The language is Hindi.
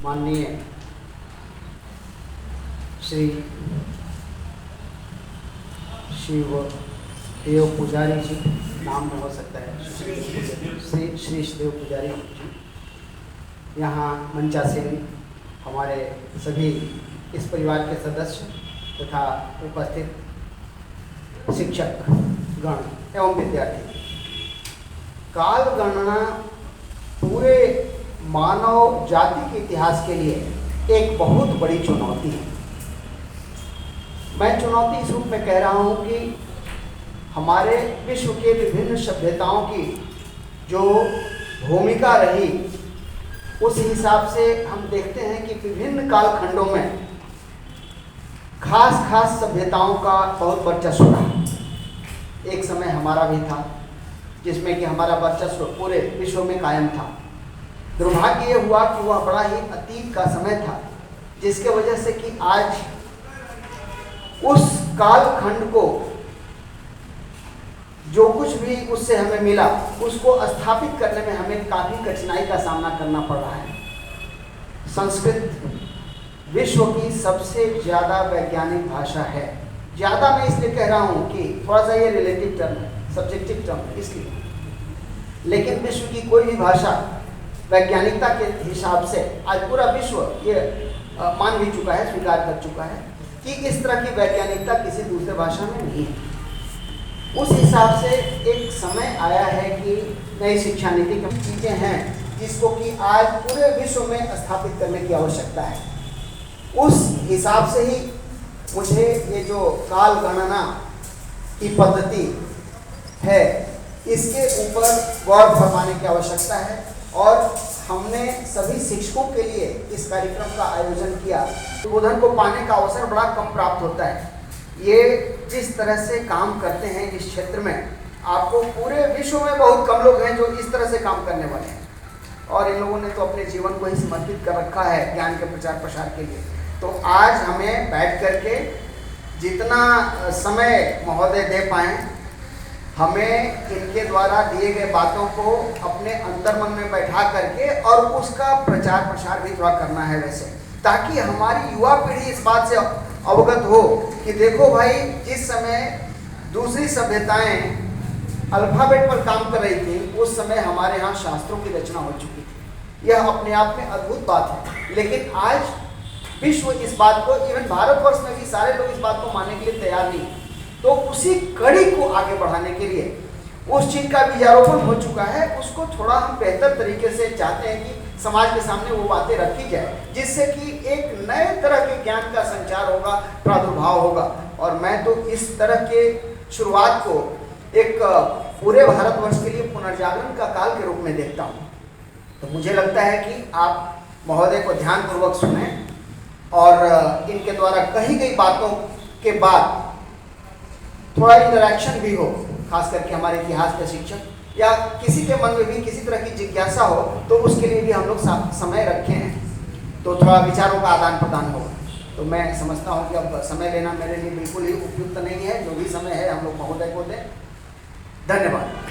माननीय श्री शिव देव पुजारी जी, नाम में हो सकता है श्री देव पुजारी जी, यहाँ मंचासीन हमारे सभी इस परिवार के सदस्य तथा उपस्थित शिक्षक गण एवं विद्यार्थी। काल गणना पूरे मानव जाति के इतिहास के लिए एक बहुत बड़ी चुनौती है। मैं चुनौती इस रूप में कह रहा हूँ कि हमारे विश्व के विभिन्न सभ्यताओं की जो भूमिका रही, उस हिसाब से हम देखते हैं कि विभिन्न कालखंडों में खास सभ्यताओं का बहुत वर्चस्व रहा। एक समय हमारा भी था जिसमें कि हमारा वर्चस्व पूरे विश्व में कायम था। दुर्भाग्य ये हुआ कि वह बड़ा ही अतीत का समय था, जिसके वजह से कि आज उस कालखंड को जो कुछ भी उससे हमें मिला उसको स्थापित करने में हमें काफ़ी कठिनाई का सामना करना पड़ रहा है। संस्कृत विश्व की सबसे ज़्यादा वैज्ञानिक भाषा है। ज़्यादा मैं इसलिए कह रहा हूँ कि थोड़ा सा ये रिलेटिव टर्म है, सब्जेक्टिव टर्म है इसलिए, लेकिन विश्व की कोई भी भाषा वैज्ञानिकता के हिसाब से आज पूरा विश्व ये मान भी चुका है, स्वीकार कर चुका है कि इस तरह की वैज्ञानिकता किसी दूसरे भाषा में नहीं है। उस हिसाब से एक समय आया है कि नई शिक्षा नीति की चीज़ें हैं जिसको कि आज पूरे विश्व में स्थापित करने की आवश्यकता है। उस हिसाब से ही मुझे ये जो काल गणना की पद्धति है इसके ऊपर गौर फरमाने की आवश्यकता है, और हमने सभी शिक्षकों के लिए इस कार्यक्रम का आयोजन किया। उद्बोधन को पाने का अवसर बड़ा कम प्राप्त होता है। ये जिस तरह से काम करते हैं इस क्षेत्र में, आपको पूरे विश्व में बहुत कम लोग हैं जो इस तरह से काम करने वाले हैं, और इन लोगों ने तो अपने जीवन को ही समर्पित कर रखा है ज्ञान के प्रचार प्रसार के लिए। तो आज हमें बैठ करके जितना समय महोदय दे पाएँ, हमें इनके द्वारा दिए गए बातों को अपने अंतर्मन में बैठा करके और उसका प्रचार प्रसार भी थोड़ा करना है वैसे, ताकि हमारी युवा पीढ़ी इस बात से अवगत हो कि देखो भाई, जिस समय दूसरी सभ्यताएं अल्फाबेट पर काम कर रही थी उस समय हमारे यहाँ शास्त्रों की रचना हो चुकी थी। यह अपने आप में अद्भुत बात है, लेकिन आज विश्व इस बात को, इवन भारतवर्ष में भी सारे लोग इस बात को मानने के लिए तैयार नहीं। तो उसी कड़ी को आगे बढ़ाने के लिए उस चीज़ का बीजारोपण हो चुका है, उसको थोड़ा हम बेहतर तरीके से चाहते हैं कि समाज के सामने वो बातें रखी जाए, जिससे कि एक नए तरह के ज्ञान का संचार होगा, प्रादुर्भाव होगा। और मैं तो इस तरह के शुरुआत को एक पूरे भारतवर्ष के लिए पुनर्जागरण का काल के रूप में देखता हूँ। तो मुझे लगता है कि आप महोदय को ध्यानपूर्वक सुने और इनके द्वारा कही गई बातों के बाद थोड़ा इंटरेक्शन भी हो, खास करके हमारे इतिहास के शिक्षक या किसी के मन में भी किसी तरह की जिज्ञासा हो, तो उसके लिए भी हम लोग समय रखे हैं, तो थोड़ा विचारों का आदान प्रदान होगा। तो मैं समझता हूँ कि अब समय लेना मेरे लिए बिल्कुल ही उपयुक्त नहीं है। जो भी समय है हम लोग महोदय को दें। धन्यवाद।